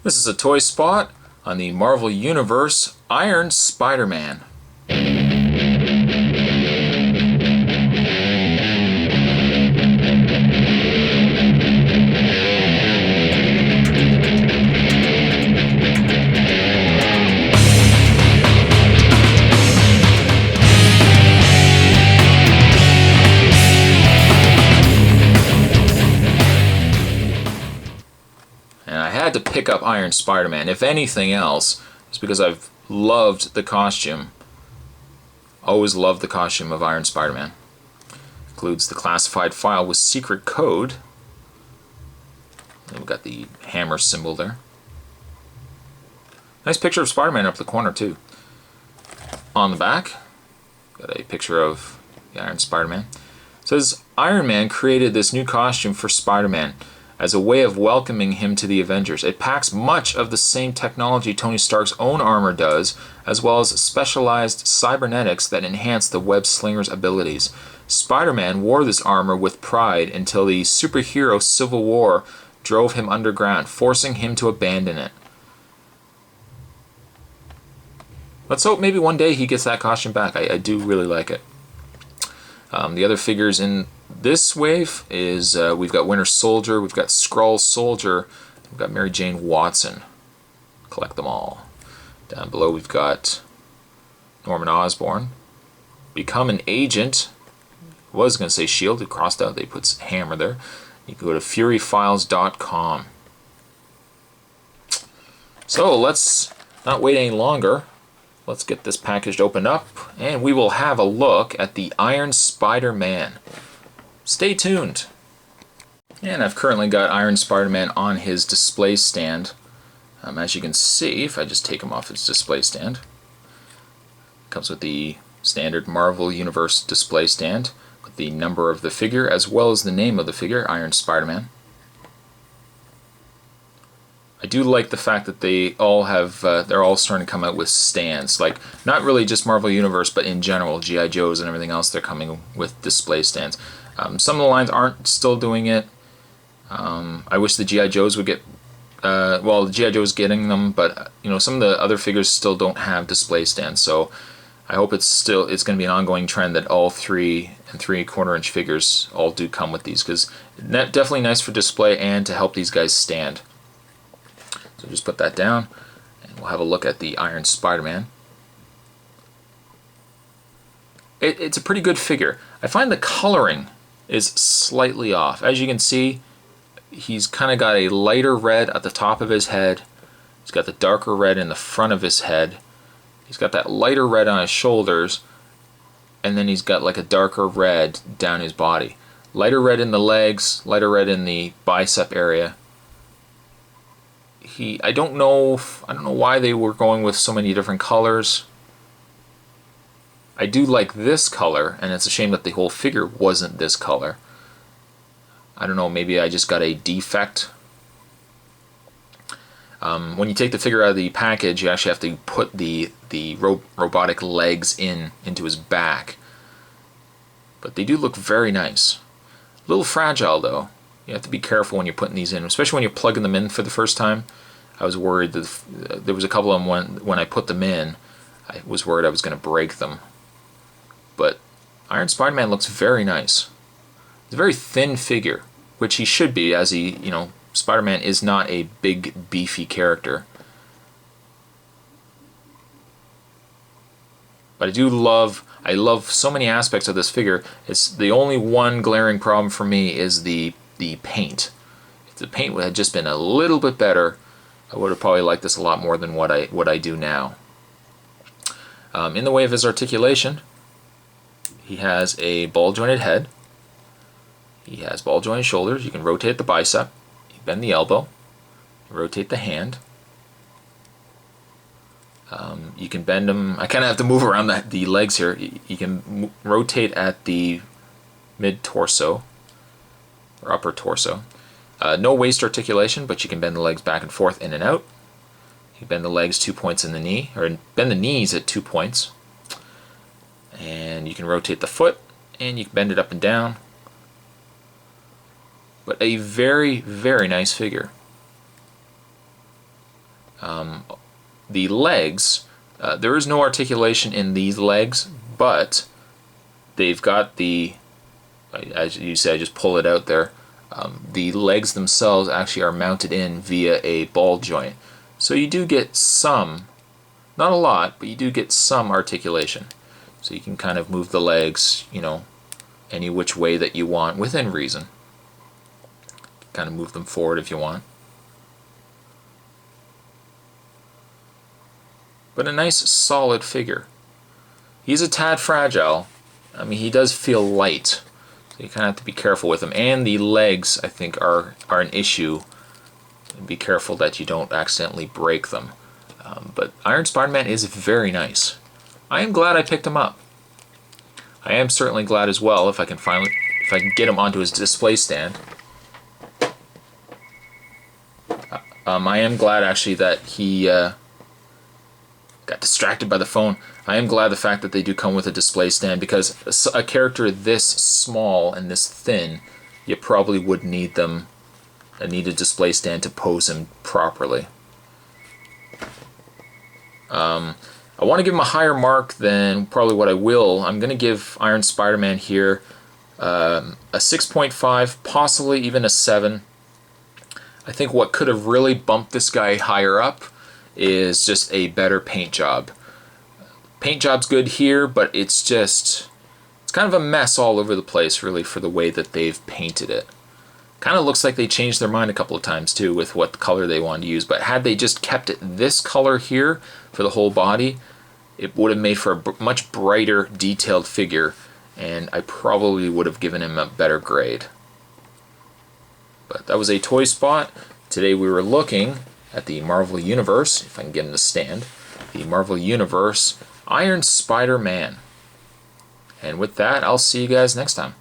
This is a toy spot on the Marvel Universe Iron Spider-Man. And I had to pick up Iron Spider-Man, if anything else, just because I've loved the costume. Always loved the costume of Iron Spider-Man. Includes the classified file with secret code. And we've got the hammer symbol there. Nice picture of Spider-Man up the corner too. On the back, got a picture of the Iron Spider-Man. It says Iron Man created this new costume for Spider-Man as a way of welcoming him to the Avengers. It packs much of the same technology Tony Stark's own armor does, as well as specialized cybernetics that enhance the web slinger's abilities. Spider-Man wore this armor with pride until the superhero Civil War drove him underground, forcing him to abandon it. Let's hope maybe one day he gets that costume back. I do really like it. The other figures in this wave is we've got Winter Soldier, we've got Skrull Soldier, we've got Mary Jane Watson. Collect them all. Down below we've got Norman Osborn. Become an Agent. I was going to say Shield, it crossed out, they put Hammer there. You can go to furyfiles.com. So let's not wait any longer. Let's get this package opened up and we will have a look at the Iron Spider-Man. Stay tuned. And I've currently got Iron Spider-Man on his display stand. As you can see, if I just take him off his display stand, it comes with the standard Marvel Universe display stand with the number of the figure as well as the name of the figure, Iron Spider-Man. I do like the fact that they all have, they're all starting to come out with stands. Like, not really just Marvel Universe, but in general, G.I. Joes and everything else, they're coming with display stands. Some of the lines aren't still doing it. I wish the G.I. Joes would get, well, the G.I. Joe's getting them, but, you know, some of the other figures still don't have display stands. So I hope it's going to be an ongoing trend that all 3 and 3/4 inch figures all do come with these, because definitely nice for display and to help these guys stand. So just put that down and we'll have a look at the Iron Spider-Man. It's a pretty good figure. I find the coloring is slightly off. As you can see, he's kind of got a lighter red at the top of his head. He's got the darker red in the front of his head. He's got that lighter red on his shoulders, and then he's got like a darker red down his body. Lighter red in the legs, lighter red in the bicep area. I don't know why they were going with so many different colors. I do like this color, and it's a shame that the whole figure wasn't this color. I don't know, maybe I just got a defect. When you take the figure out of the package, you actually have to put the robotic legs into his back. But they do look very nice. A little fragile though. You have to be careful when you're putting these in, especially when you're plugging them in for the first time. I was worried that there was a couple of them when I put them in, I was worried I was going to break them. But Iron Spider-Man looks very nice. It's a very thin figure, which he should be, as he, you know, Spider-Man is not a big, beefy character. But I love so many aspects of this figure. It's the only one glaring problem for me is the paint. If the paint had just been a little bit better, I would have probably liked this a lot more than what I do now. In the way of his articulation, he has a ball-jointed head. He has ball-jointed shoulders. You can rotate the bicep, you bend the elbow, you rotate the hand. You can bend them. I kind of have to move around the legs here. You can rotate at the mid-torso or upper torso. No waist articulation, but you can bend the legs back and forth, in and out. You bend the legs 2 points in the knee, or bend the knees at 2 points. And you can rotate the foot, and you can bend it up and down. But a very, very nice figure. The legs, there is no articulation in these legs, but they've got the, as you say, I just pull it out there. The legs themselves actually are mounted in via a ball joint. So you do get some, not a lot, but you do get some articulation. So you can kind of move the legs, you know, any which way that you want within reason. Kind of move them forward if you want. But a nice solid figure. He's a tad fragile. I mean, he does feel light. So you kind of have to be careful with him. And the legs, I think, are an issue. Be careful that you don't accidentally break them. But Iron Spider-Man is very nice. I am glad I picked him up. I am certainly glad as well if I can get him onto his display stand. I am glad actually that he got distracted by the phone. I am glad the fact that they do come with a display stand, because a character this small and this thin, you probably would need a display stand to pose him properly. I want to give him a higher mark than probably what I will. I'm going to give Iron Spider-Man here a 6.5, possibly even a 7. I think what could have really bumped this guy higher up is just a better paint job. Paint job's good here, but it's kind of a mess all over the place, really, for the way that they've painted it. Kind of looks like they changed their mind a couple of times too with what color they wanted to use, but had they just kept it this color here for the whole body, it would have made for a much brighter, detailed figure, and I probably would have given him a better grade. But that was a Toy Spot. Today we were looking at the Marvel Universe, if I can get him to stand, the Marvel Universe Iron Spider-Man. And with that, I'll see you guys next time.